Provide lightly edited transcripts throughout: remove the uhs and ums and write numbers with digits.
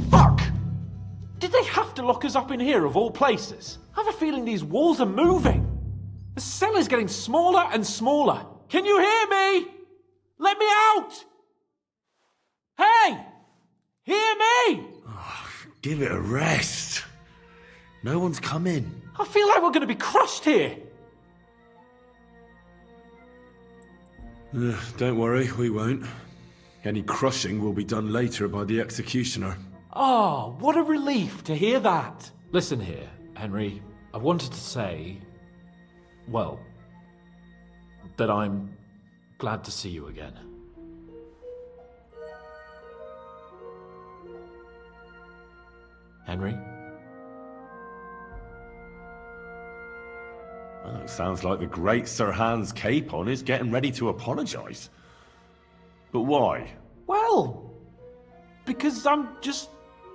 Fuck! Did they have to lock us up in here of all places? I have a feeling these walls are moving. The cell is getting smaller and smaller. Can you hear me? Let me out! Hey! Hear me! Oh, give it a rest. No one's come in. I feel like we're going to be crushed here. Don't worry, we won't. Any crushing will be done later by the executioner. Oh, what a relief to hear that. Listen here, Henry. I wanted to say, well, that I'm glad to see you again. Henry? Well, it sounds like the great Sir Hans Capon is getting ready to apologise. But why? Well, because I'm just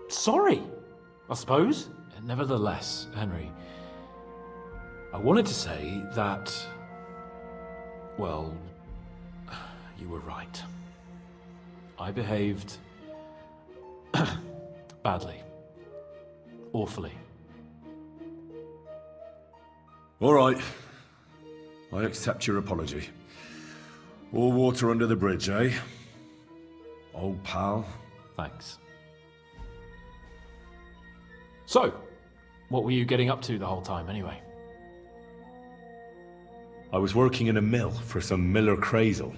sorry, I suppose. Nevertheless, Henry, I wanted to say that, well, you were right. I behaved badly. Awfully. All right. I accept your apology. All water under the bridge, eh? Old pal. Thanks. So, what were you getting up to the whole time, anyway? I was working in a mill for some Miller Crazel.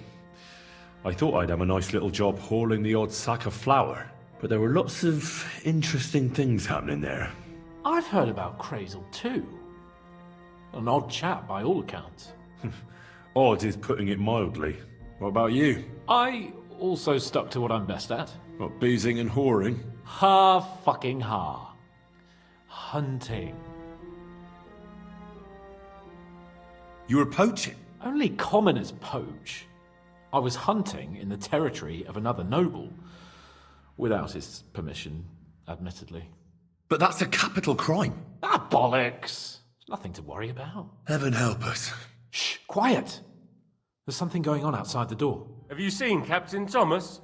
I thought I'd have a nice little job hauling the odd sack of flour, but there were lots of interesting things happening there. I've heard about Crazel too. An odd chap by all accounts. Odd is putting it mildly. What about you? I also stuck to what I'm best at. What, boozing and whoring? Ha fucking ha. Hunting. You were poaching? Only commoners poach. I was hunting in the territory of another noble. Without his permission, admittedly. But that's a capital crime. Ah, bollocks! Nothing to worry about. Heaven help us. Shh, quiet! There's something going on outside the door. Have you seen Captain Thomas?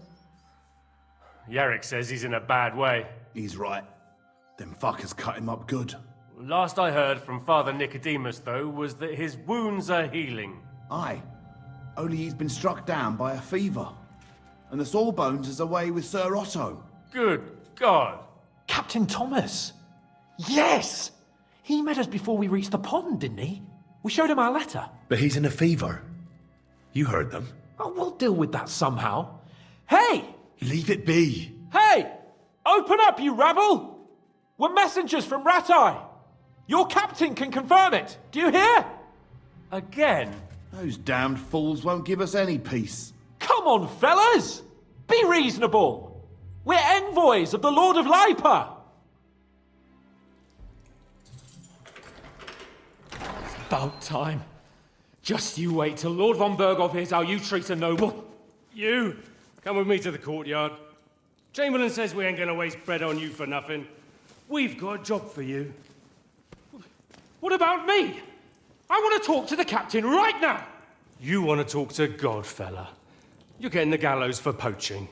Yarrick says he's in a bad way. He's right. Them fuckers cut him up good. Last I heard from Father Nicodemus, though, was that his wounds are healing. Aye. Only he's been struck down by a fever. And the Sawbones is away with Sir Otto. Good God! Captain Thomas! Yes! He met us before we reached the pond, didn't he? We showed him our letter. But he's in a fever. You heard them. Oh, we'll deal with that somehow. Hey! Leave it be. Hey! Open up, you rabble! We're messengers from Ratai. Your captain can confirm it. Do you hear? Again? Those damned fools won't give us any peace. Come on, fellas! Be reasonable. We're envoys of the Lord of Lipa. It's about time. Just you wait till Lord von Berghoff hears how you treat a noble. You, come with me to the courtyard. Chamberlain says we ain't gonna waste bread on you for nothing. We've got a job for you. What about me? I want to talk to the captain right now. You want to talk to God, fella. You're getting the gallows for poaching.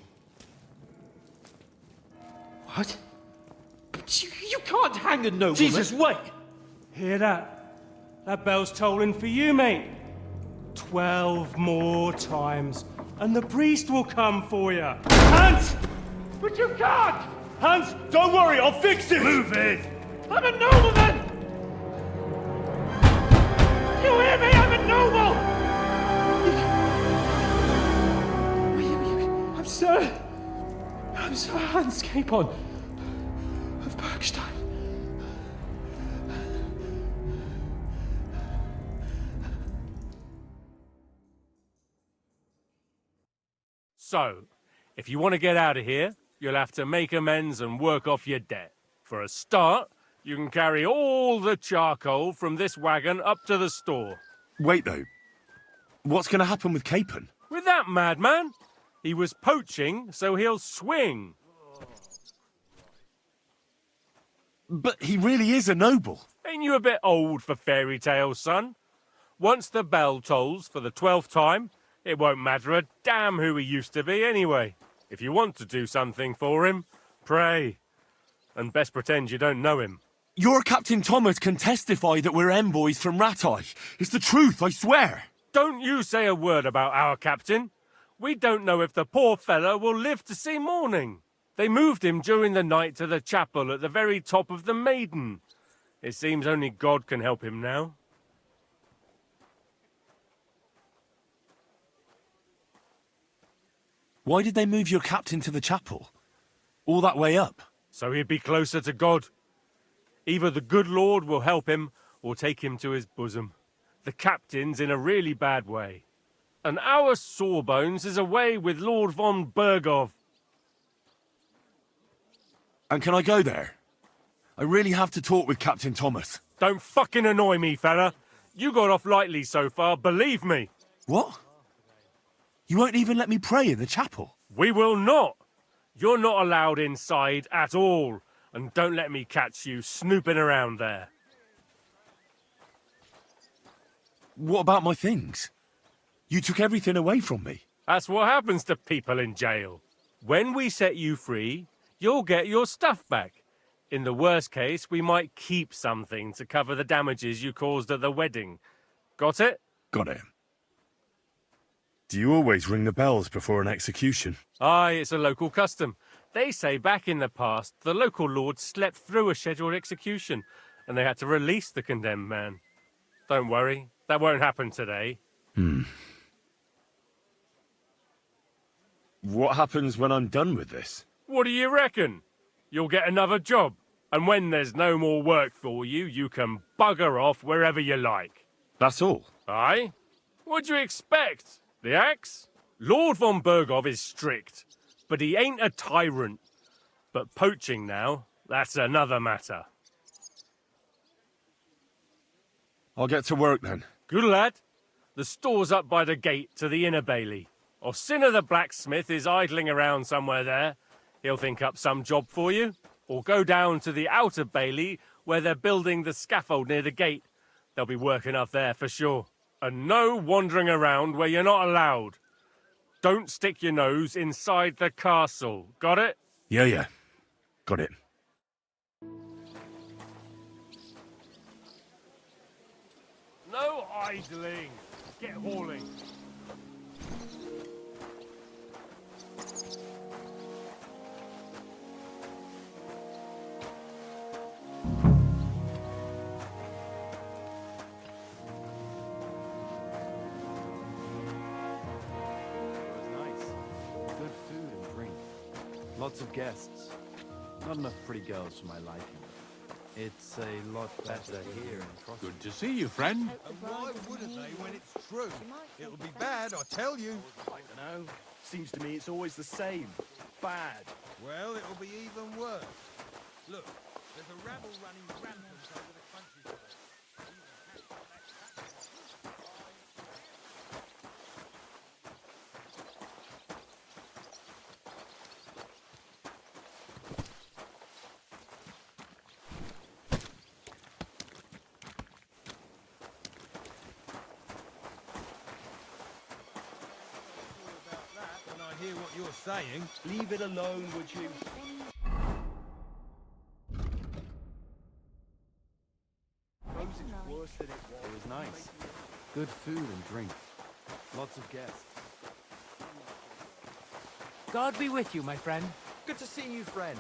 What? But you can't hang a nobleman. Jesus, wait! Hear that? That bell's tolling for you, mate. 12 more times, and the priest will come for you. Hans! But you can't! Hans, don't worry, I'll fix it! Move it! I'm a nobleman! You hear me? I'm a noble! I'm Sir Hans Capon of Bergstein. So, if you want to get out of here, you'll have to make amends and work off your debt. For a start, you can carry all the charcoal from this wagon up to the store. Wait, though. What's going to happen with Capon? With that madman? He was poaching, so he'll swing. But he really is a noble. Ain't you a bit old for fairy tales, son? Once the bell tolls for the 12th time, it won't matter a damn who he used to be anyway. If you want to do something for him, pray. and best pretend you don't know him. Your Captain Thomas can testify that we're envoys from Ratai. It's the truth, I swear. Don't you say a word about our captain. We don't know if the poor fellow will live to see morning. They moved him during the night to the chapel at the very top of the Maiden. It seems only God can help him now. Why did they move your captain to the chapel? All that way up? So he'd be closer to God. Either the good Lord will help him or take him to his bosom. The captain's in a really bad way. And our Sawbones is away with Lord von Bergov. And can I go there? I really have to talk with Captain Thomas. Don't fucking annoy me, fella. You got off lightly so far, believe me. What? You won't even let me pray in the chapel? We will not. You're not allowed inside at all. And don't let me catch you snooping around there. What about my things? You took everything away from me. That's what happens to people in jail. When we set you free, you'll get your stuff back. In the worst case, we might keep something to cover the damages you caused at the wedding. Got it? Got it. Do you always ring the bells before an execution? Aye, it's a local custom. They say back in the past, the local lord slept through a scheduled execution, and they had to release the condemned man. Don't worry, that won't happen today. What happens when I'm done with this? What do you reckon? You'll get another job, and when there's no more work for you, you can bugger off wherever you like. That's all? Aye? What'd you expect? The axe? Lord von Bergov is strict, but he ain't a tyrant. But poaching now, that's another matter. I'll get to work then. Good lad. The store's up by the gate to the inner bailey. Orsina the blacksmith is idling around somewhere there. He'll think up some job for you. Or go down to the outer bailey where they're building the scaffold near the gate. They'll be working up there for sure. And no wandering around where you're not allowed. Don't stick your nose inside the castle. Got it? Yeah. Got it. No idling. Get hauling. Lots of guests. Not enough pretty girls for my liking. It's a lot better here in Cross. Good to see you, friend. And why wouldn't they when it's true? It'll be bad, I tell you. I don't know. Seems to me it's always the same. Bad. Well, it'll be even worse. Look, there's a rabble running rampant over the countryside. Hear what you're saying. Leave it alone, would you? Worse than it was. It was nice. Good food and drink. Lots of guests. God be with you, my friend. Good to see you, friend.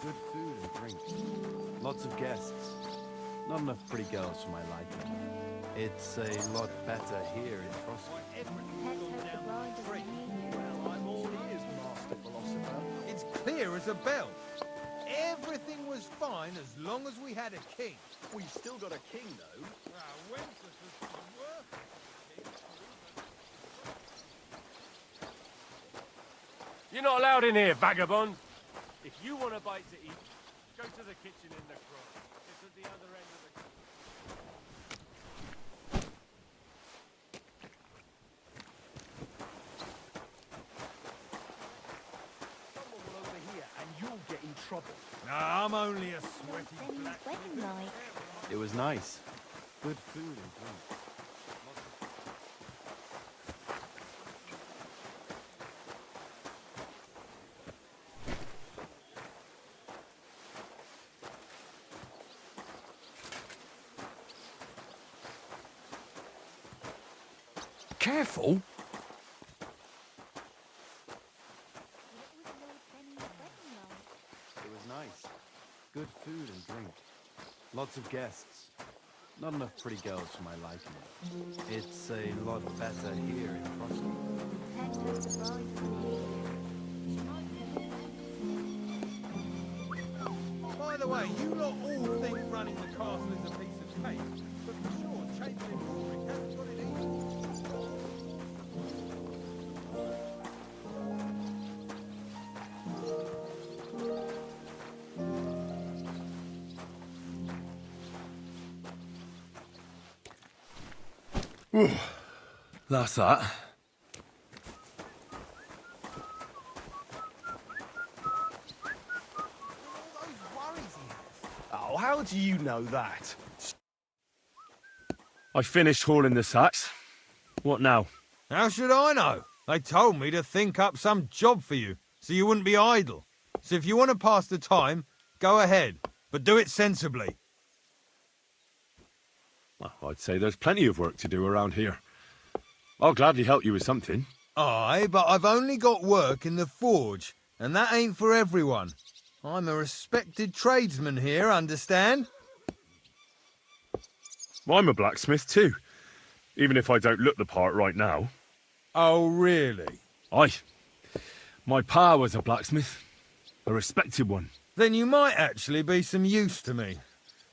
Good food and drink. Lots of guests. Not enough pretty girls for my liking. It's a lot better here in Cross. Well, I'm all ears, Master Philosopher. It's clear as a bell. Everything was fine as long as we had a king. We've still got a king, though. Wenceslas was worth it. You're not allowed in here, vagabond. If you want a bite to eat, go to the kitchen in the cross. It's at the other end of the... trouble. Nah, I'm only a sweaty black. It was nice. Good food and drink. Careful. It was nice. Good food and drink. Lots of guests. Not enough pretty girls for my liking. It's a lot better here in Crossing. By the way, you lot all think running the castle is a piece of cake, but for sure, Chamberlain Rory hasn't got it easy. That's that. Oh, how do you know that? I finished hauling the sacks. What now? How should I know? They told me to think up some job for you, so you wouldn't be idle. So if you want to pass the time, go ahead, but do it sensibly. Well, I'd say there's plenty of work to do around here. I'll gladly help you with something. Aye, but I've only got work in the forge, and that ain't for everyone. I'm a respected tradesman here, understand? I'm a blacksmith too, even if I don't look the part right now. Oh, really? Aye. My pa was a blacksmith, a respected one. Then you might actually be some use to me.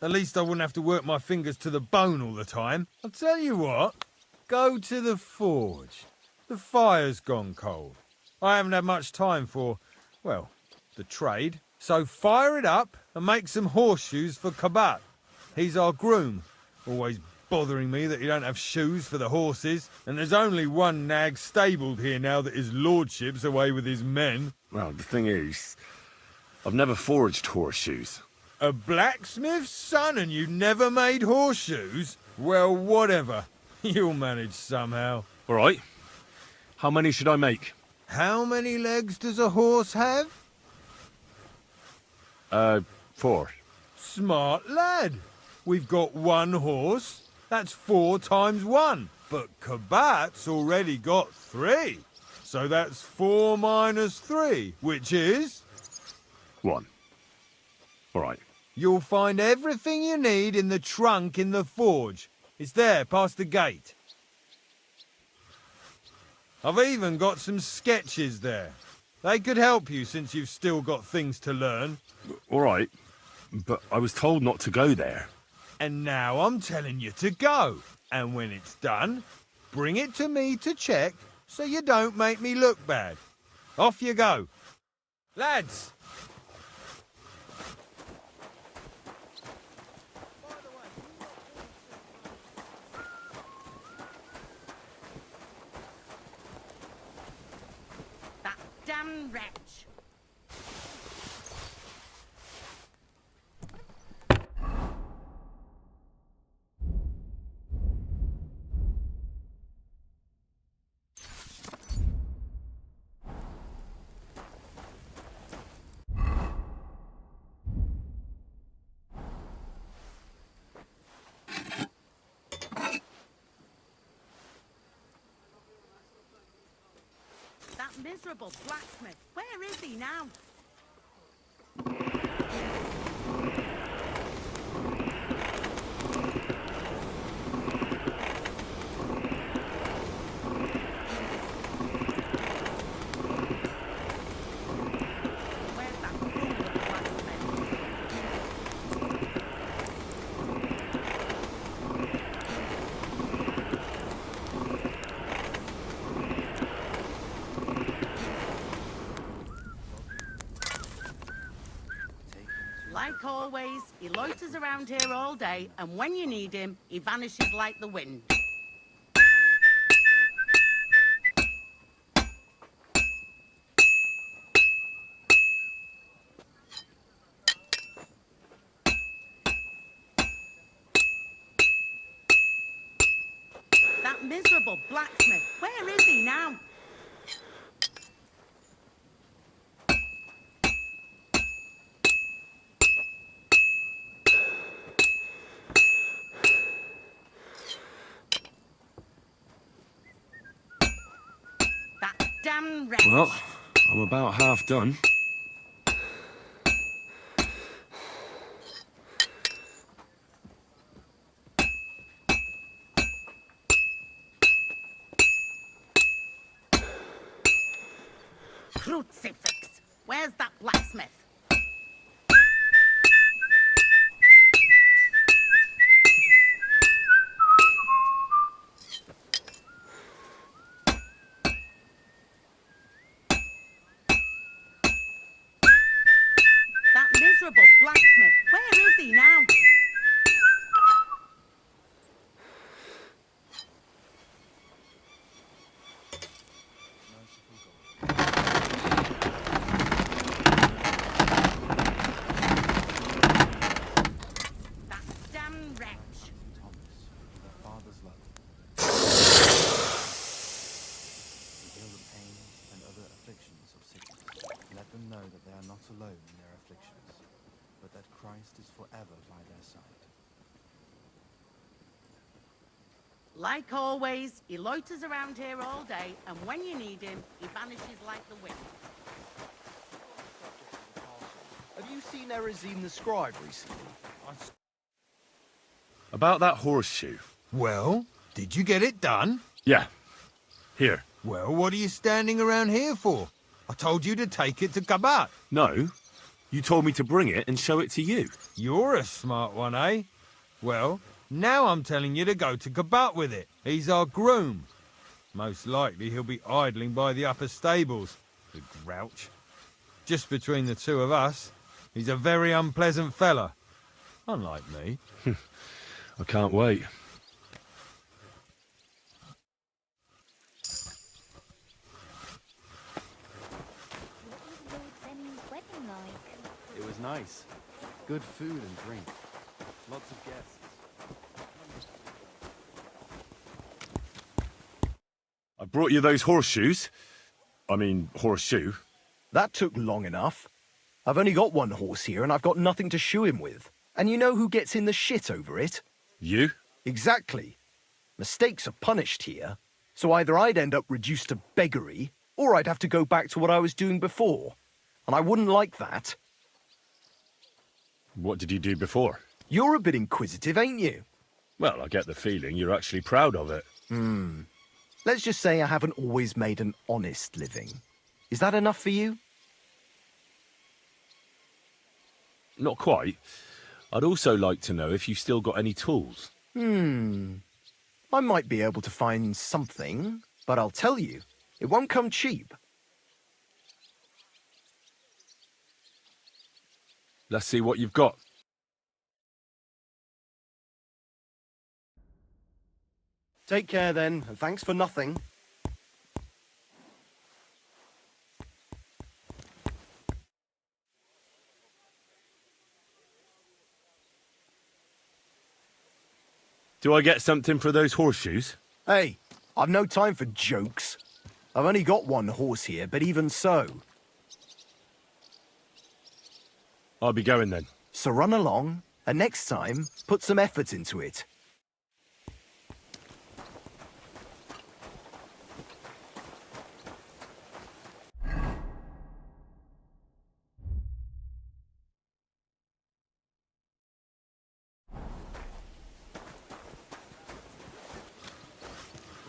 At least I wouldn't have to work my fingers to the bone all the time. I'll tell you what, go to the forge. The fire's gone cold. I haven't had much time for, well, the trade. So fire it up and make some horseshoes for Kabat. He's our groom, always bothering me that he don't have shoes for the horses. And there's only one nag stabled here now that his lordship's away with his men. Well, the thing is, I've never forged horseshoes. A blacksmith's son and you never made horseshoes? Well, whatever. You'll manage somehow. All right. How many should I make? How many legs does a horse have? 4. Smart lad. We've got one horse. That's 4 times 1. But Kabat's already got 3. So that's 4 minus 3, which is... 1. All right. You'll find everything you need in the trunk in the forge. It's there, past the gate. I've even got some sketches there. They could help you since you've still got things to learn. All right. But I was told not to go there. And now I'm telling you to go. And when it's done, bring it to me to check so you don't make me look bad. Off you go. Lads! That damn wretch. That miserable blacksmith. Where is he now? Where's that fool of a blacksmith? Like always, he loiters around here all day, and when you need him, he vanishes like the wind. That miserable blacksmith. Where is he now? That damn wretch. Well, I'm about half done. Crucifix. Where's that blacksmith? That miserable blacksmith. Where is he now? That damn wretch. Thomas, their father's love. Heal the pain and other afflictions of sickness. Let them know that they are not alone in their afflictions, but that Christ is forever by their side. Like always, he loiters around here all day, and when you need him, he vanishes like the wind. Have you seen Erazine the Scribe recently? About that horseshoe. Well, did you get it done? Yeah. Here. Well, what are you standing around here for? I told you to take it to Kabat. No. You told me to bring it and show it to you. You're a smart one, eh? Well, now I'm telling you to go to Kabat with it. He's our groom. Most likely he'll be idling by the upper stables, the grouch. Just between the two of us, he's a very unpleasant fella. Unlike me. I can't wait. It was nice. Good food and drink. Lots of guests. I brought you those horseshoes. I mean, horseshoe. That took long enough. I've only got one horse here and I've got nothing to shoe him with. And you know who gets in the shit over it? You? Exactly. Mistakes are punished here. So either I'd end up reduced to beggary, or I'd have to go back to what I was doing before. And I wouldn't like that. What did you do before? You're a bit inquisitive, ain't you? Well, I get the feeling you're actually proud of it. Let's just say I haven't always made an honest living. Is that enough for you? Not quite. I'd also like to know if you still got any tools. I might be able to find something, but I'll tell you, it won't come cheap. Let's see what you've got. Take care then, and thanks for nothing. Do I get something for those horseshoes? Hey, I've no time for jokes. I've only got one horse here, but even so. I'll be going then. So run along, and next time, put some effort into it.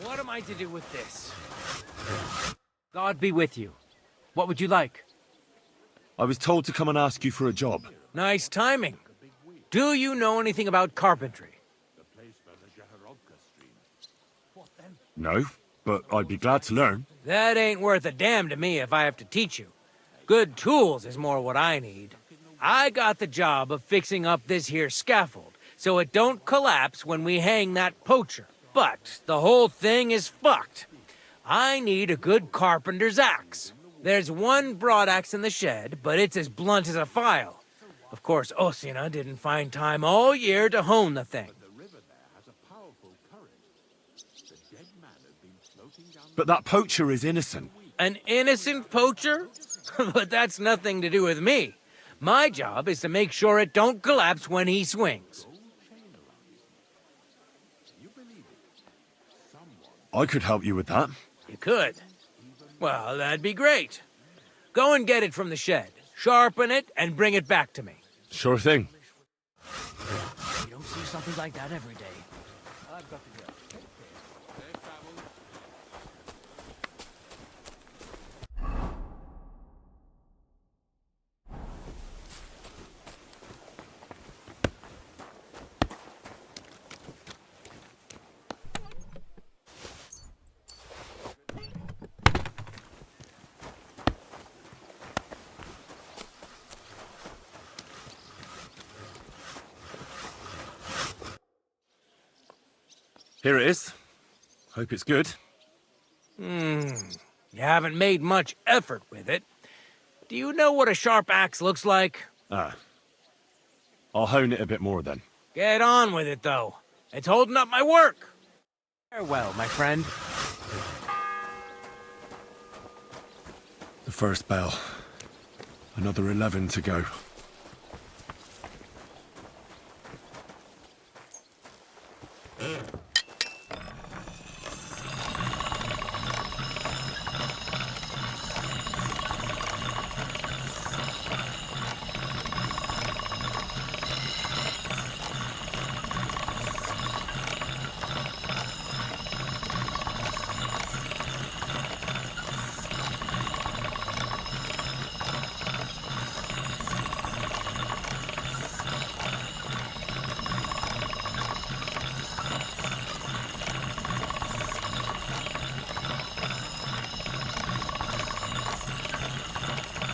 What am I to do with this? God be with you. What would you like? I was told to come and ask you for a job. Nice timing. Do you know anything about carpentry? No, but I'd be glad to learn. That ain't worth a damn to me if I have to teach you. Good tools is more what I need. I got the job of fixing up this here scaffold, so it don't collapse when we hang that poacher. But the whole thing is fucked. I need a good carpenter's axe. There's one broadaxe in the shed, but it's as blunt as a file. Of course, Osina didn't find time all year to hone the thing. But that poacher is innocent. An innocent poacher? But that's nothing to do with me. My job is to make sure it don't collapse when he swings. I could help you with that. You could? Well, that'd be great. Go and get it from the shed, sharpen it, and bring it back to me. Sure thing. You don't see something like that every day. I've got to go. Here it is. Hope it's good. You haven't made much effort with it. Do you know what a sharp axe looks like? Ah. I'll hone it a bit more then. Get on with it, though. It's holding up my work. Farewell, my friend. The first bell. Another 11 to go.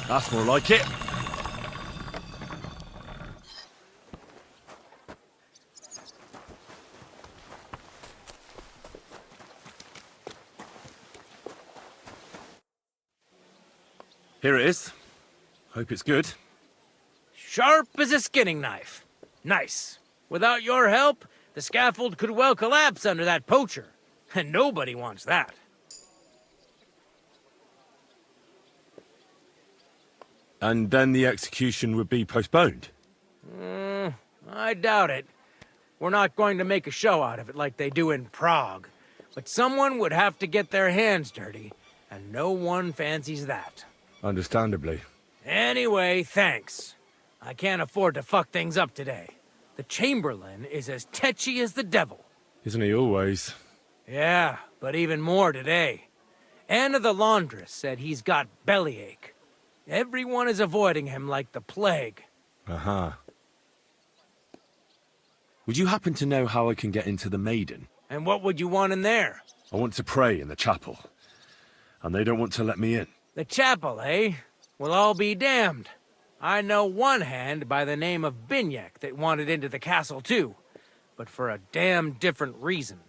That's more like it. Here it is. Hope it's good. Sharp as a skinning knife. Nice. Without your help, the scaffold could well collapse under that poacher. And nobody wants that. And then the execution would be postponed? I doubt it. We're not going to make a show out of it like they do in Prague. But someone would have to get their hands dirty, and no one fancies that. Understandably. Anyway, thanks. I can't afford to fuck things up today. The Chamberlain is as tetchy as the devil. Isn't he always? Yeah, but even more today. Anna the laundress said he's got bellyache. Everyone is avoiding him like the plague. Uh-huh. Would you happen to know how I can get into the Maiden? And what would you want in there? I want to pray in the chapel. And they don't want to let me in. The chapel, eh? Well, I'll be damned. I know one hand by the name of Binyek that wanted into the castle too. But for a damn different reason.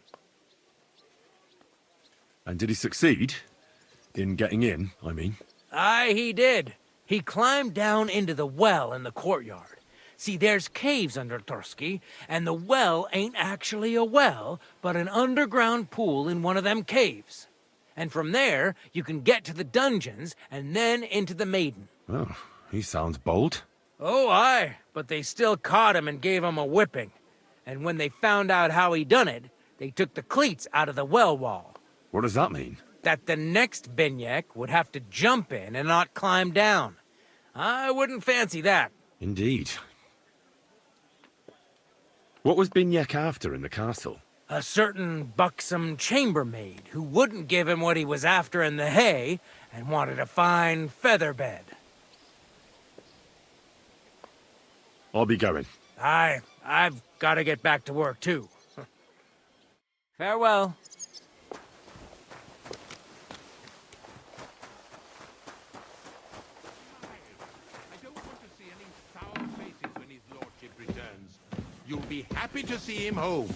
And did he succeed? In getting in, I mean? Aye, he did. He climbed down into the well in the courtyard. See, there's caves under Tursky, and the well ain't actually a well, but an underground pool in one of them caves. And from there, you can get to the dungeons, and then into the Maiden. Oh, he sounds bold. Oh, aye, but they still caught him and gave him a whipping. And when they found out how he done it, they took the cleats out of the well wall. What does that mean? That the next Binyek would have to jump in and not climb down. I wouldn't fancy that. Indeed. What was Binyek after in the castle? A certain buxom chambermaid who wouldn't give him what he was after in the hay and wanted a fine feather bed. I'll be going. I've got to get back to work too. Farewell. You'll be happy to see him home.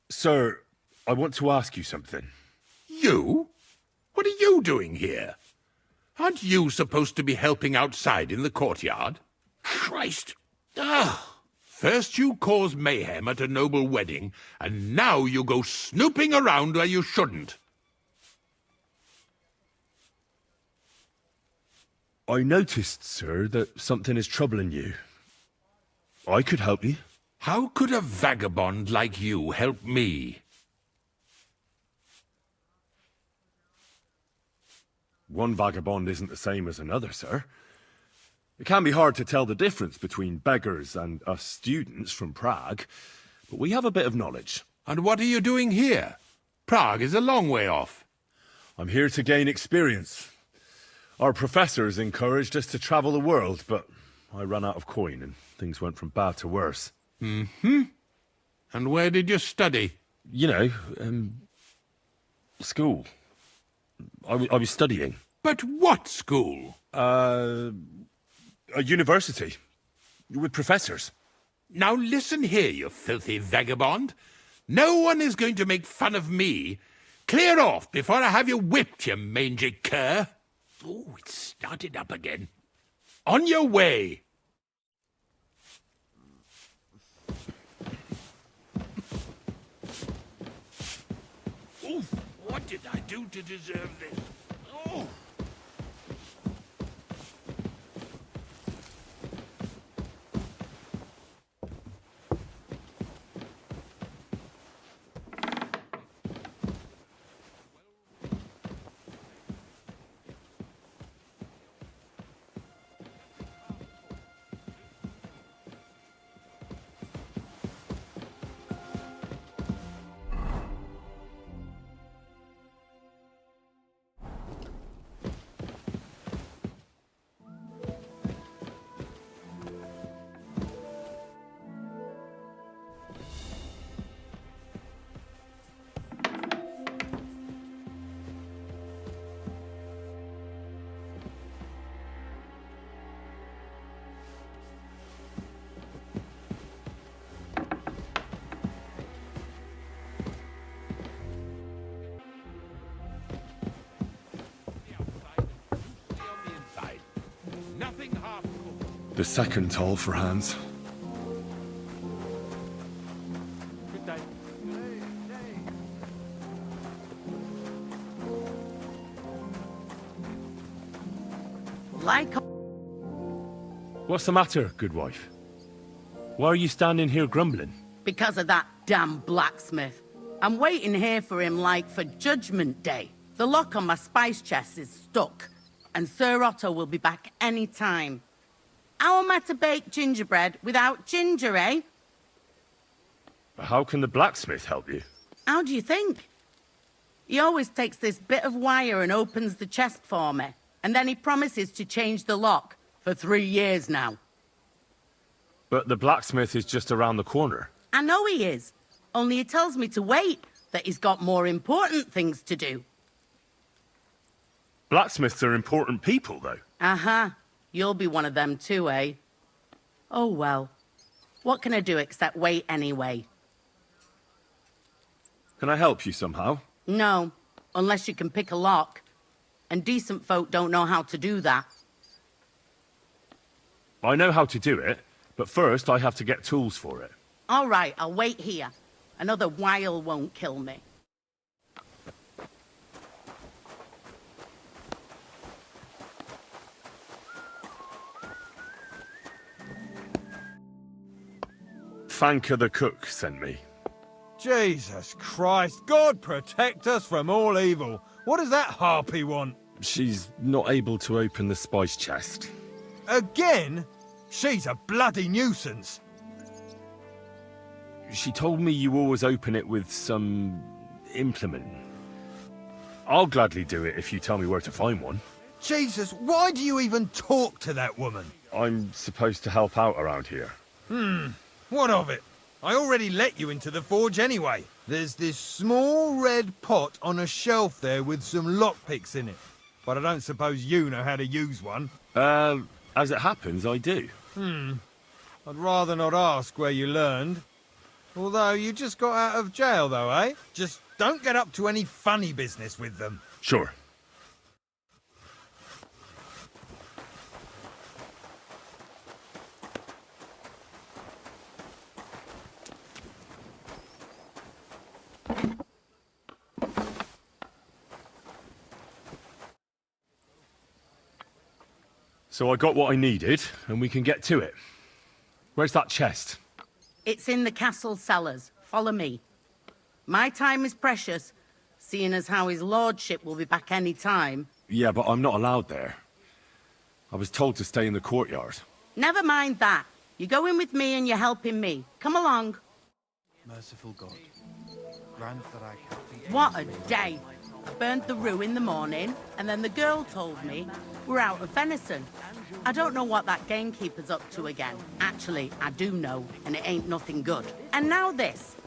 Sir, I want to ask you something. You? What are you doing here? Aren't you supposed to be helping outside in the courtyard? Christ! Ah, First you cause mayhem at a noble wedding, and now you go snooping around where you shouldn't. I noticed, sir, that something is troubling you. I could help you. How could a vagabond like you help me? One vagabond isn't the same as another, sir. It can be hard to tell the difference between beggars and us students from Prague, but we have a bit of knowledge. And what are you doing here? Prague is a long way off. I'm here to gain experience. Our professors encouraged us to travel the world, but I ran out of coin and things went from bad to worse. Mm-hmm. And where did you study? You know, school. I was studying. But what school? A university. With professors. Now listen here, you filthy vagabond. No one is going to make fun of me. Clear off before I have you whipped, you mangy cur. Oh, it started up again. On your way. Oof, what did I do to deserve this? Oh! The second toll for Hans. Good day. Like What's the matter, good wife? Why are you standing here grumbling? because of that damn blacksmith. I'm waiting here for him like for Judgment Day. The lock on my spice chest is stuck, and Sir Otto will be back any time. How am I to bake gingerbread without ginger, eh? How can the blacksmith help you? How do you think? He always takes this bit of wire and opens the chest for me, and then he promises to change the lock for 3 years now. But the blacksmith is just around the corner. I know he is, only he tells me to wait, that he's got more important things to do. Blacksmiths are important people, though. Uh-huh. You'll be one of them too, eh? Oh, well. What can I do except wait anyway? Can I help you somehow? No, unless you can pick a lock. And decent folk don't know how to do that. I know how to do it, but first I have to get tools for it. All right, I'll wait here. Another while won't kill me. Fanka the cook sent me. Jesus Christ, God protect us from all evil. What does that harpy want? She's not able to open the spice chest. Again? She's a bloody nuisance. She told me you always open it with some implement. I'll gladly do it if you tell me where to find one. Jesus, why do you even talk to that woman? I'm supposed to help out around here. What of it? I already let you into the forge anyway. There's this small red pot on a shelf there with some lockpicks in it. But I don't suppose you know how to use one. As it happens, I do. I'd rather not ask where you learned. Although you just got out of jail though, eh? Just don't get up to any funny business with them. Sure. So I got what I needed, and we can get to it. Where's that chest? It's in the castle cellars. Follow me. My time is precious, seeing as how his lordship will be back any time. Yeah, but I'm not allowed there. I was told to stay in the courtyard. Never mind that. You're going with me and you're helping me. Come along. Merciful God, grant that I can... What a day. I burned the rue in the morning, and then the girl told me we're out of venison. I don't know what that gamekeeper's up to again. Actually, I do know, and it ain't nothing good. And now this.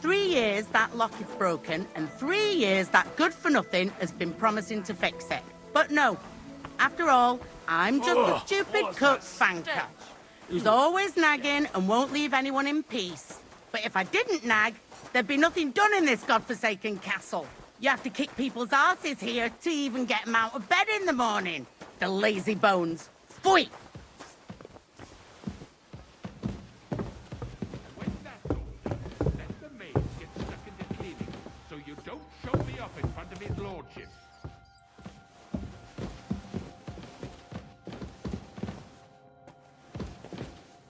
3 years that lock is broken, and 3 years that good-for-nothing has been promising to fix it. But no. After all, I'm just a stupid cook fanker who's always nagging and won't leave anyone in peace. But if I didn't nag, there'd be nothing done in this godforsaken castle. You have to kick people's asses here to even get them out of bed in the morning. The lazy bones. Pfui! Let the maid get stuck into cleaning, so you don't show me up in front of his lordship.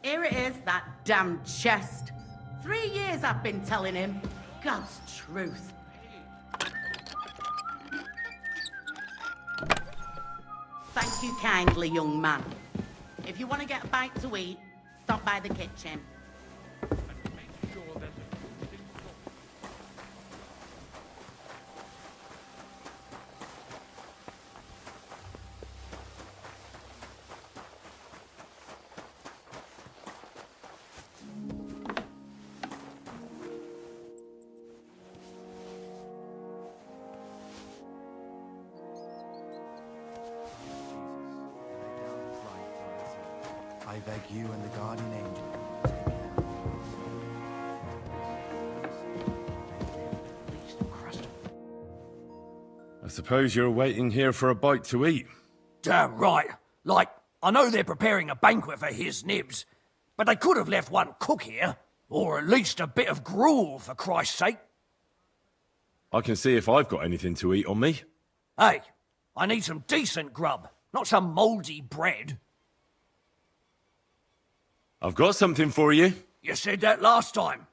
Here it is, that damn chest. 3 years I've been telling him. God's truth. Thank you kindly, young man. If you want to get a bite to eat, stop by the kitchen. I beg you and the guardian angel to take care of us. I suppose you're waiting here for a bite to eat. Damn right. Like, I know they're preparing a banquet for his nibs, but they could have left one cook here. Or at least a bit of gruel, for Christ's sake. I can see if I've got anything to eat on me. Hey, I need some decent grub, not some mouldy bread. I've got something for you. You said that last time.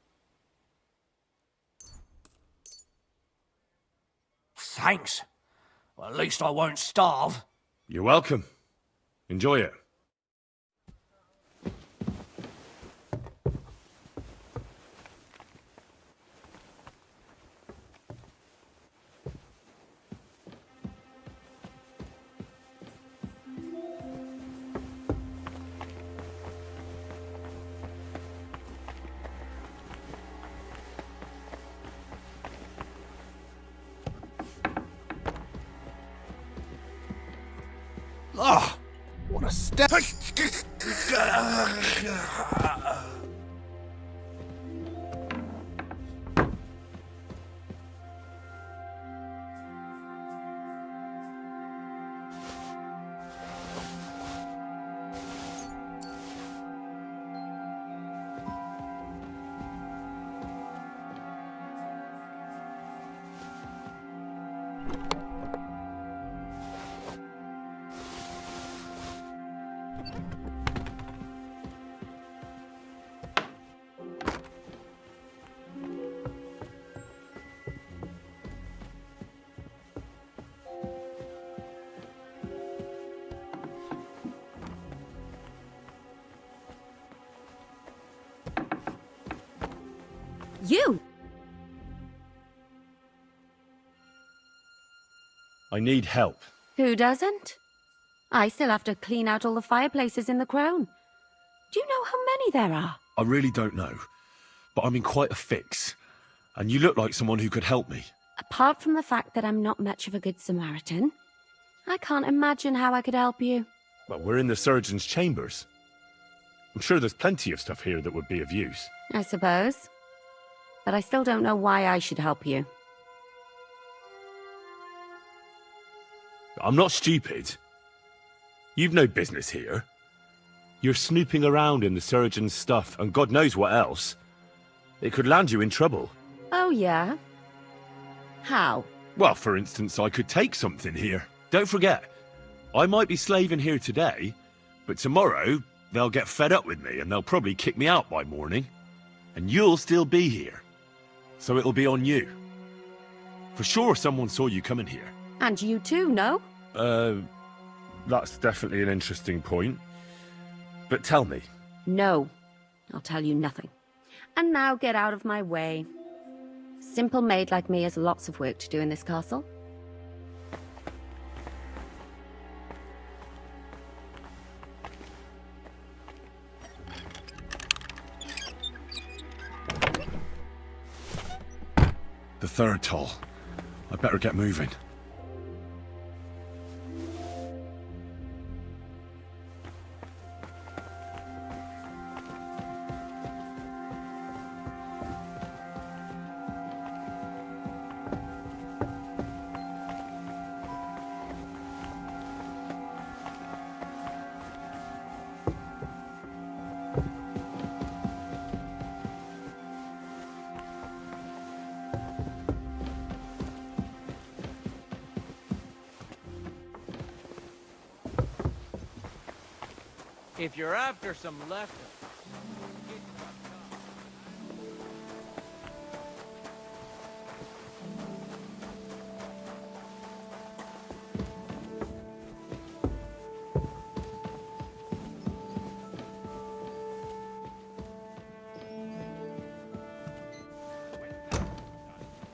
Thanks. Well, at least I won't starve. You're welcome. Enjoy it. Ah, what a step! You! I need help. Who doesn't? I still have to clean out all the fireplaces in the crown. Do you know how many there are? I really don't know, but I'm in quite a fix. And you look like someone who could help me. Apart from the fact that I'm not much of a good Samaritan, I can't imagine how I could help you. Well, we're in the surgeon's chambers. I'm sure there's plenty of stuff here that would be of use. I suppose. But I still don't know why I should help you. I'm not stupid. You've no business here. You're snooping around in the surgeon's stuff, and God knows what else. It could land you in trouble. Oh, yeah? How? Well, for instance, I could take something here. Don't forget, I might be slaving here today, But tomorrow, they'll get fed up with me and they'll probably kick me out by morning. And you'll still be here. So it'll be on you. For sure someone saw you coming here. And you too, no? That's definitely an interesting point. But tell me. No. I'll tell you nothing. And now get out of my way. Simple maid like me has lots of work to do in this castle. The third toll. I better get moving. If you're after some leftovers...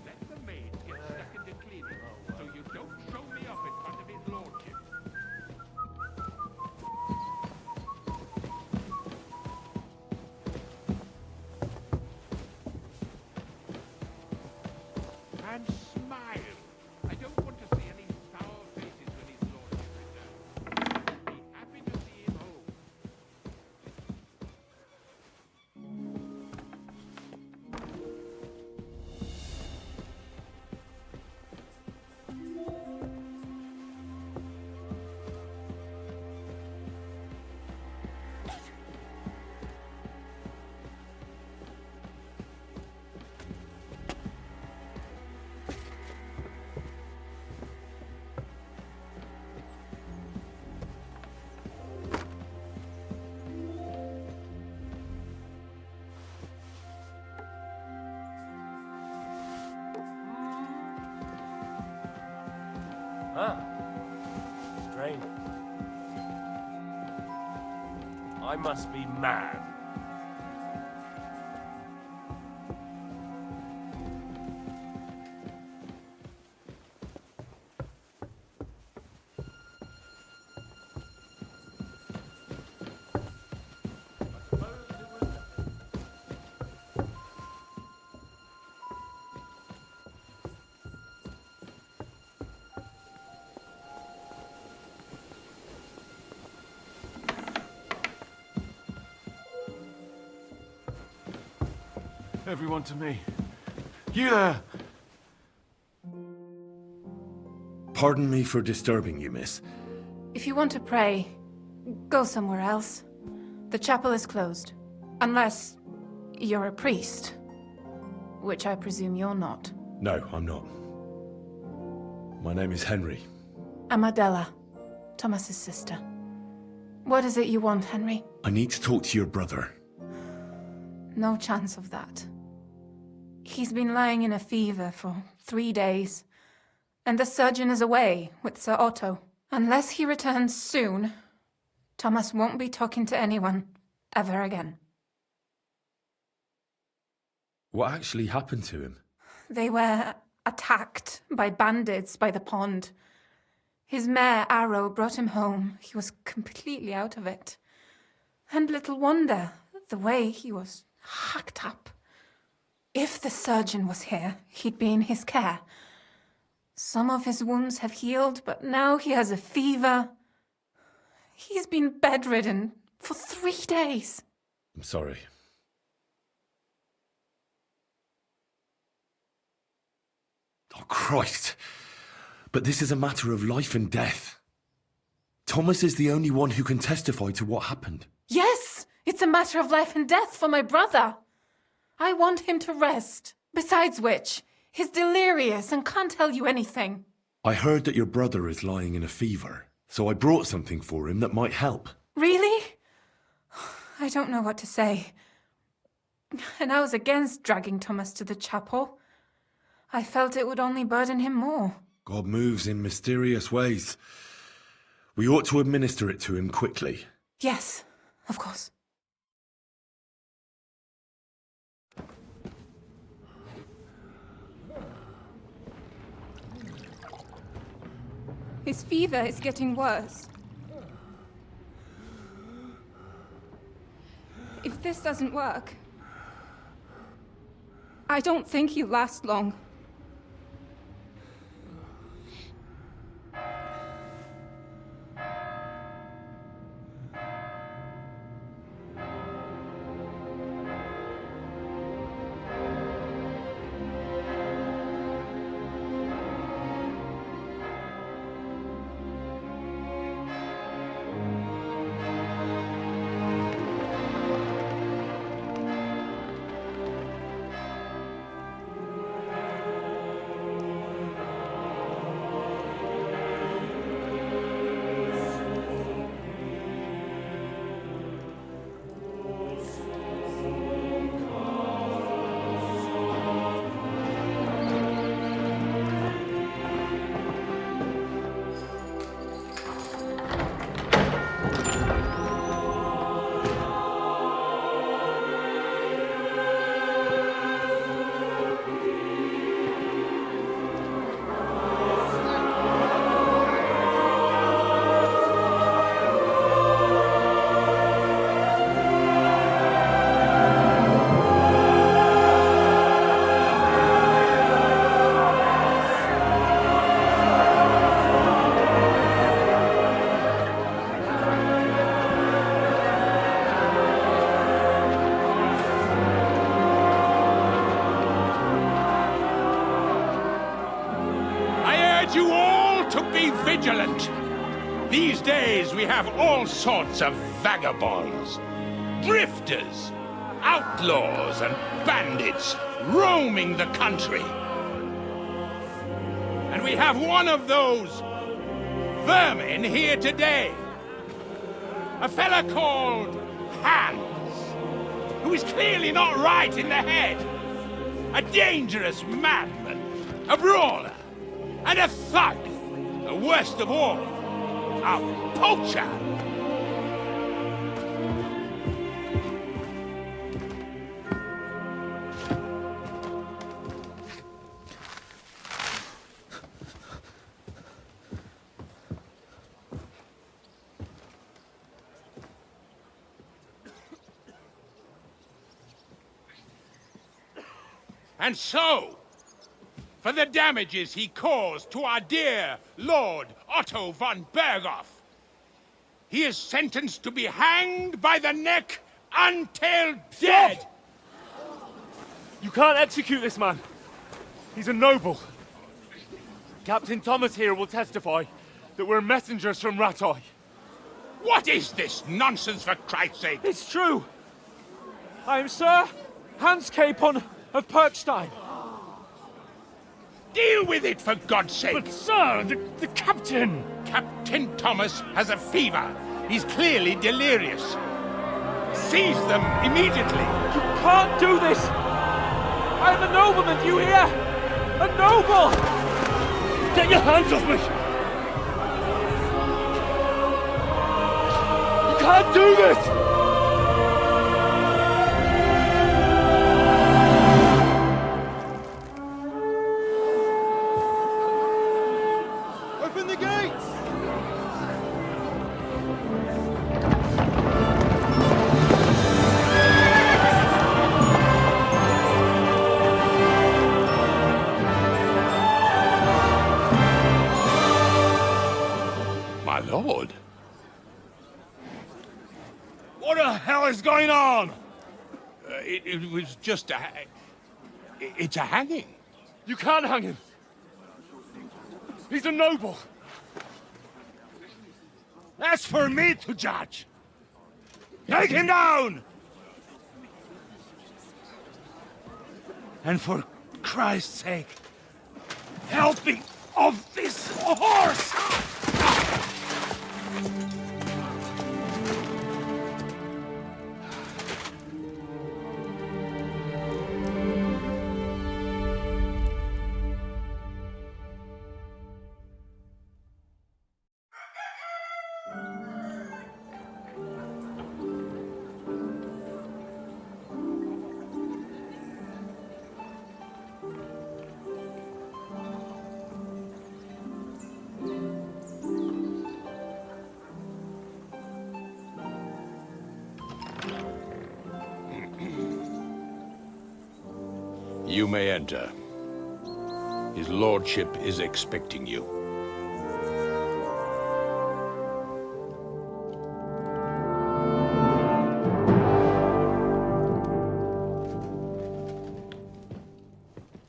Let the maid get second in cleaning, so you don't show me up in front of his lordship. And smile. I don't want to see any sour faces when his lordship returns. Be happy to see him home. Ah, strange. I must be mad. Everyone to me. You there! Pardon me for disturbing you, miss. If you want to pray, go somewhere else. The chapel is closed. Unless you're a priest. Which I presume you're not. No, I'm not. My name is Henry. I'm Adela, Thomas's sister. What is it you want, Henry? I need to talk to your brother. No chance of that. He's been lying in a fever for 3 days. And the surgeon is away with Sir Otto. Unless he returns soon, Thomas won't be talking to anyone ever again. What actually happened to him? They were attacked by bandits by the pond. His mare, Arrow, brought him home. He was completely out of it. And little wonder, the way he was hacked up. If the surgeon was here, he'd be in his care. Some of his wounds have healed, but now he has a fever. He's been bedridden for 3 days. I'm sorry. Oh, Christ. But this is a matter of life and death. Thomas is the only one who can testify to what happened. Yes, it's a matter of life and death for my brother. I want him to rest. Besides which, he's delirious and can't tell you anything. I heard that your brother is lying in a fever, so I brought something for him that might help. Really? I don't know what to say. And I was against dragging Thomas to the chapel. I felt it would only burden him more. God moves in mysterious ways. We ought to administer it to him quickly. Yes, of course. His fever is getting worse. If this doesn't work, I don't think he'll last long. You all to be vigilant. These days we have all sorts of vagabonds, drifters, outlaws and bandits roaming the country. And we have one of those vermin here today. A fella called Hans, who is clearly not right in the head. A dangerous madman, a brawler, and a thug, the worst of all, a poacher. And so, for the damages he caused to our dear Lord Otto von Berghoff, he is sentenced to be hanged by the neck until dead. You can't execute this man. He's a noble. Captain Thomas here will testify that we're messengers from Ratoi. What is this nonsense, for Christ's sake? It's true. I am Sir Hans Capon of Perkstein. Deal with it, for God's sake! But, sir, the captain! Captain Thomas has a fever. He's clearly delirious. Seize them immediately. You can't do this! I'm a nobleman, do you hear? A noble! Get your hands off me! You can't do this! Lord. What the hell is going on? It was just a... It's a hanging. You can't hang him. He's a noble. That's for me to judge. Take him down! And for Christ's sake, help me off this horse! You may enter. His lordship is expecting you.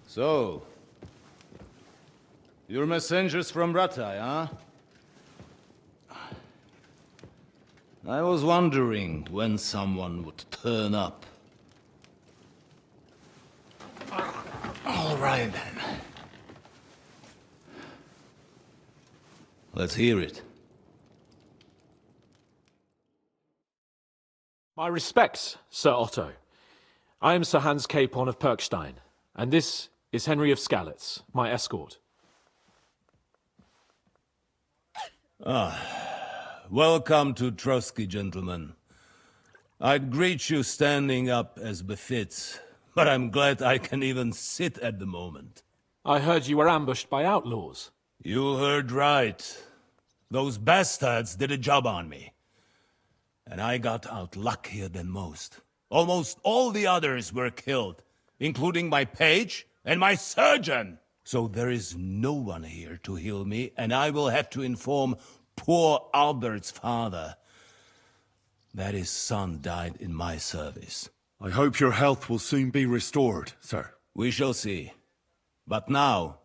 So, you're messengers from Rattay, huh? I was wondering when someone would turn up. All right, then. Let's hear it. My respects, Sir Otto. I am Sir Hans Capon of Perkstein, and this is Henry of Skalitz, my escort. Welcome to Trotsky, gentlemen. I'd greet you standing up as befits, but I'm glad I can even sit at the moment. I heard you were ambushed by outlaws. You heard right. Those bastards did a job on me. And I got out luckier than most. Almost all the others were killed, including my page and my surgeon. So there is no one here to heal me, and I will have to inform poor Albert's father that his son died in my service. I hope your health will soon be restored, sir. We shall see. But now,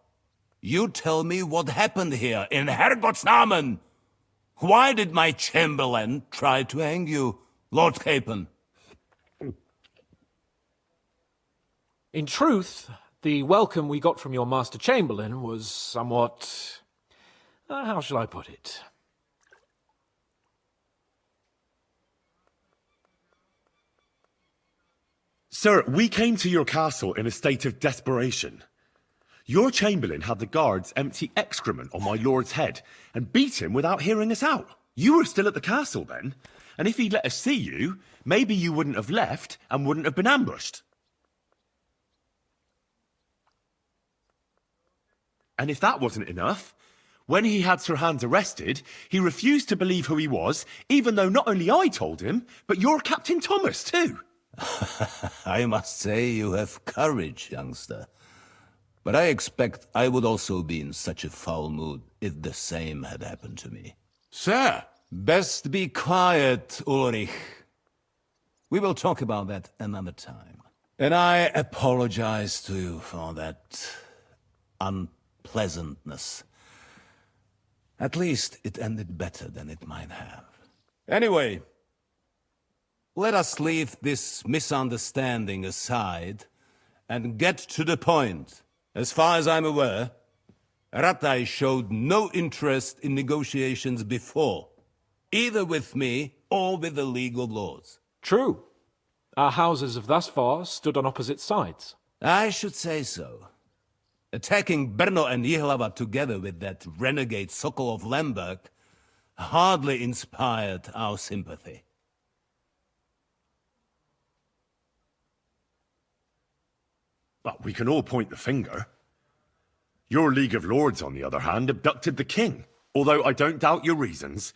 you tell me what happened here in Herrgottsnamen. Why did my chamberlain try to hang you, Lord Capon? In truth, the welcome we got from your Master Chamberlain was somewhat... how shall I put it? Sir, we came to your castle in a state of desperation. Your chamberlain had the guards empty excrement on my lord's head and beat him without hearing us out. You were still at the castle then, and if he'd let us see you, maybe you wouldn't have left and wouldn't have been ambushed. And if that wasn't enough, when he had Sir Hans arrested, he refused to believe who he was, even though not only I told him, but your Captain Thomas too. I must say you have courage, youngster. But I expect I would also be in such a foul mood if the same had happened to me. Sir! Best be quiet, Ulrich. We will talk about that another time. And I apologize to you for that unpleasantness. At least it ended better than it might have. Anyway, let us leave this misunderstanding aside and get to the point. As far as I'm aware, Rattay showed no interest in negotiations before, either with me or with the League of Lords. True. Our houses have thus far stood on opposite sides. I should say so. Attacking Brno and Jihlava together with that renegade Sokol of Lemberg hardly inspired our sympathy. But we can all point the finger. Your League of Lords, on the other hand, abducted the king, although I don't doubt your reasons,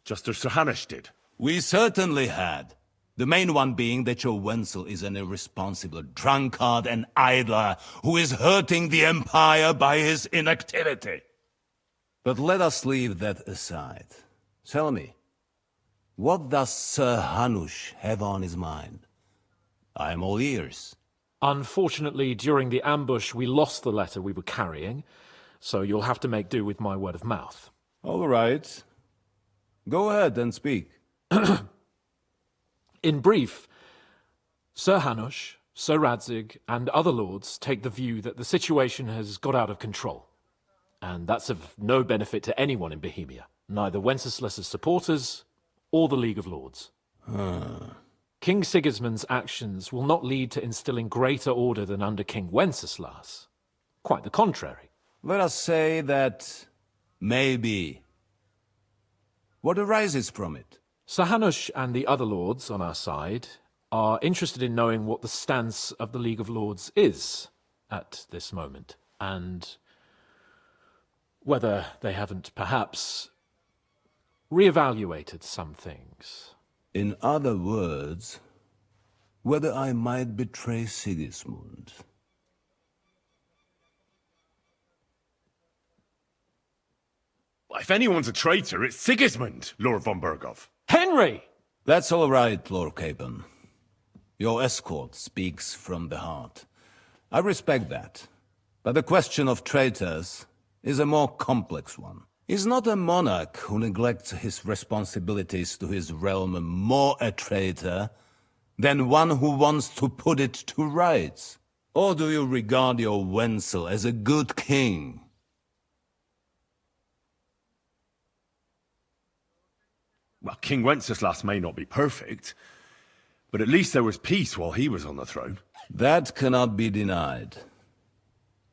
just as Sir Hanush did. We certainly had. The main one being that your Wenzel is an irresponsible drunkard and idler who is hurting the Empire by his inactivity. But let us leave that aside. Tell me, what does Sir Hanush have on his mind? I am all ears. Unfortunately, during the ambush, we lost the letter we were carrying, so you'll have to make do with my word of mouth. All right. Go ahead and speak. In brief, Sir Hanush, Sir Radzig, and other lords take the view that the situation has got out of control. And that's of no benefit to anyone in Bohemia, neither Wenceslas's supporters or the League of Lords. King Sigismund's actions will not lead to instilling greater order than under King Wenceslas. Quite the contrary. Let us say that maybe. What arises from it? Sir Hanush and the other lords on our side are interested in knowing what the stance of the League of Lords is at this moment, and whether they haven't perhaps reevaluated some things. In other words, whether I might betray Sigismund. If anyone's a traitor, it's Sigismund, Lord von Berghoff. Henry! That's all right, Lord Capon. Your escort speaks from the heart. I respect that. But the question of traitors is a more complex one. Is not a monarch who neglects his responsibilities to his realm more a traitor than one who wants to put it to rights? Or do you regard your Wenzel as a good king? Well, King Wenceslas may not be perfect, but at least there was peace while he was on the throne. That cannot be denied.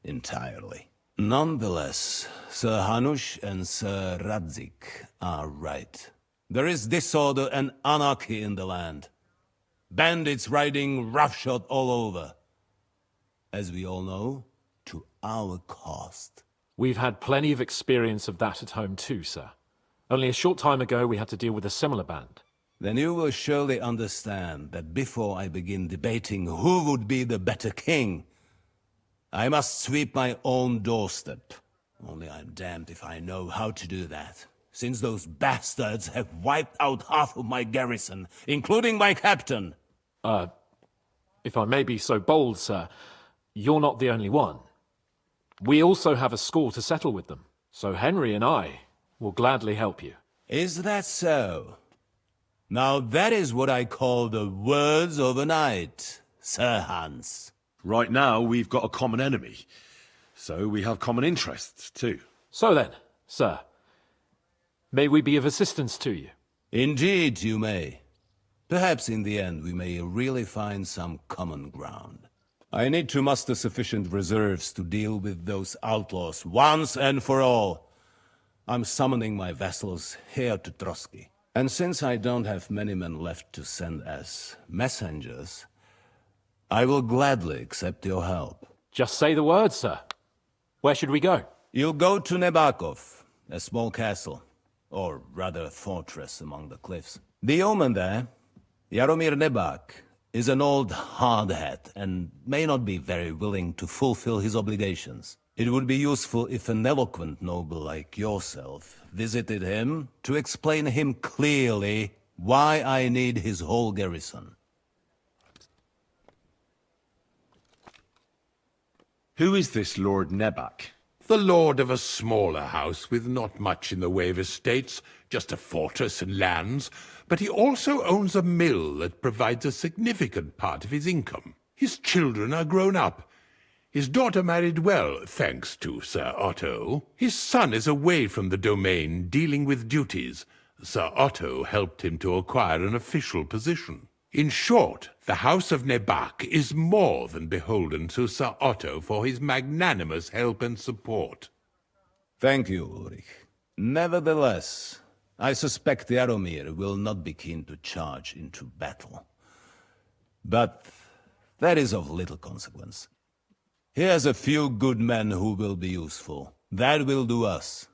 Entirely. Nonetheless, Sir Hanush and Sir Radzik are right. There is disorder and anarchy in the land. Bandits riding roughshod all over. As we all know, to our cost. We've had plenty of experience of that at home too, sir. Only a short time ago we had to deal with a similar band. Then you will surely understand that before I begin debating who would be the better king, I must sweep my own doorstep. Only I'm damned if I know how to do that, since those bastards have wiped out half of my garrison, including my captain. If I may be so bold, sir, you're not the only one. We also have a score to settle with them, so Henry and I will gladly help you. Is that so? Now that is what I call the words of a knight, Sir Hans. Right now, we've got a common enemy, so we have common interests too. So then, sir, may we be of assistance to you? Indeed, you may. Perhaps in the end we may really find some common ground. I need to muster sufficient reserves to deal with those outlaws once and for all. I'm summoning my vassals here to Trotsky. And since I don't have many men left to send as messengers, I will gladly accept your help. Just say the word, sir. Where should we go? You'll go to Nebakov, a small castle, or rather fortress among the cliffs. The yeoman there, Jaromir Nebak, is an old hardhat and may not be very willing to fulfill his obligations. It would be useful if an eloquent noble like yourself visited him to explain him clearly why I need his whole garrison. Who is this Lord Nebak? The lord of a smaller house with not much in the way of estates, just a fortress and lands, but he also owns a mill that provides a significant part of his income. His children are grown up. His daughter married well, thanks to Sir Otto. His son is away from the domain, dealing with duties. Sir Otto helped him to acquire an official position. In short, the House of Nebak is more than beholden to Sir Otto for his magnanimous help and support. Thank you, Ulrich. Nevertheless, I suspect Jaromir will not be keen to charge into battle. But that is of little consequence. He has a few good men who will be useful. That will do us.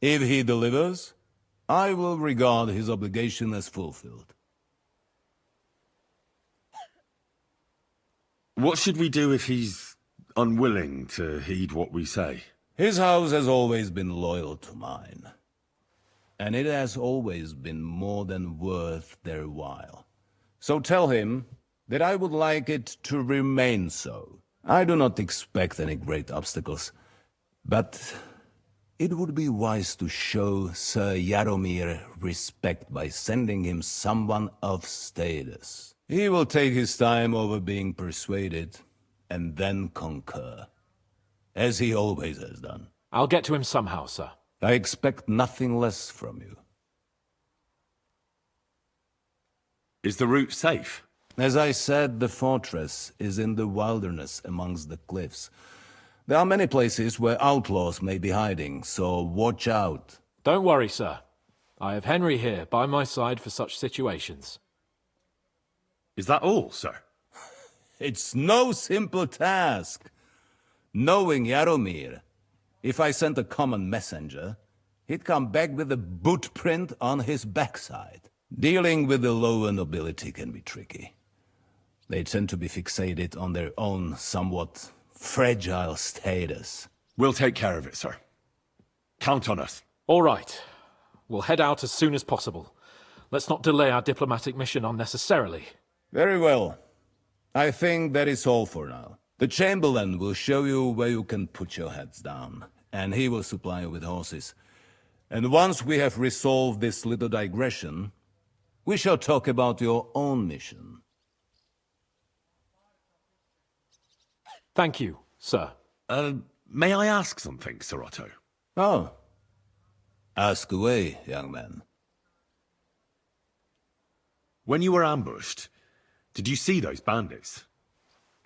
If he delivers, I will regard his obligation as fulfilled. What should we do if he's unwilling to heed what we say? His house has always been loyal to mine. And it has always been more than worth their while. So tell him that I would like it to remain so. I do not expect any great obstacles, but it would be wise to show Sir Jaromir respect by sending him someone of status. He will take his time over being persuaded, and then concur, as he always has done. I'll get to him somehow, sir. I expect nothing less from you. Is the route safe? As I said, the fortress is in the wilderness amongst the cliffs. There are many places where outlaws may be hiding, so watch out. Don't worry, sir. I have Henry here by my side for such situations. Is that all, sir? It's no simple task. Knowing Jaromir, if I sent a common messenger, he'd come back with a boot print on his backside. Dealing with the lower nobility can be tricky. They tend to be fixated on their own somewhat fragile status. We'll take care of it, sir. Count on us. All right. We'll head out as soon as possible. Let's not delay our diplomatic mission unnecessarily. Very well. I think that is all for now. The Chamberlain will show you where you can put your heads down, and he will supply you with horses. And once we have resolved this little digression, we shall talk about your own mission. Thank you, sir. May I ask something, Sir Otto? Oh. Ask away, young man. When you were ambushed, did you see those bandits?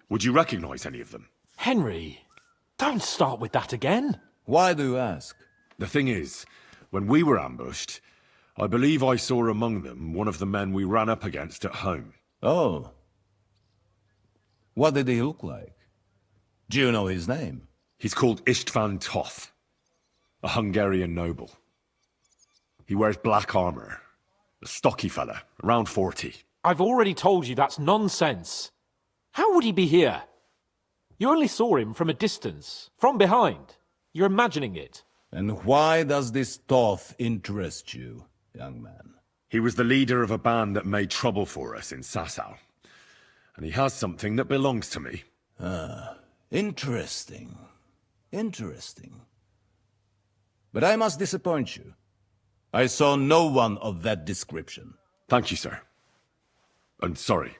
Would you recognize any of them? Henry, don't start with that again. Why do you ask? The thing is, when we were ambushed, I believe I saw among them one of the men we ran up against at home. Oh. What did he look like? Do you know his name? He's called Istvan Toth, a Hungarian noble. He wears black armor. A stocky fella, around 40. I've already told you that's nonsense. How would he be here? You only saw him from a distance, from behind. You're imagining it. And why does this Toth interest you, young man? He was the leader of a band that made trouble for us in Sasau. And he has something that belongs to me. Ah, interesting. Interesting. But I must disappoint you. I saw no one of that description. Thank you, sir. And sorry.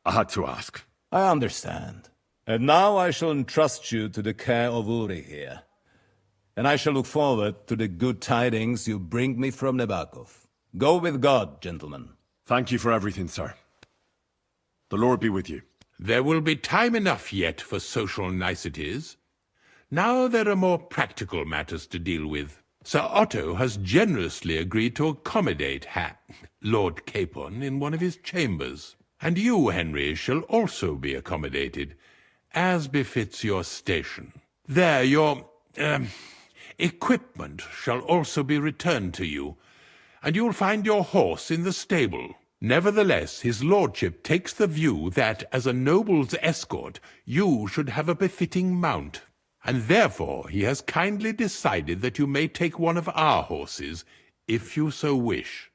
I had to ask. I understand. And now I shall entrust you to the care of Uri here. And I shall look forward to the good tidings you bring me from Nebakov. Go with God, gentlemen. Thank you for everything, sir. The Lord be with you. There will be time enough yet for social niceties. Now there are more practical matters to deal with. Sir Otto has generously agreed to accommodate Lord Capon in one of his chambers. And you, Henry, shall also be accommodated, as befits your station. There, your equipment shall also be returned to you, and you'll find your horse in the stable. Nevertheless, his lordship takes the view that, as a noble's escort, you should have a befitting mount. And therefore he has kindly decided that you may take one of our horses, if you so wish.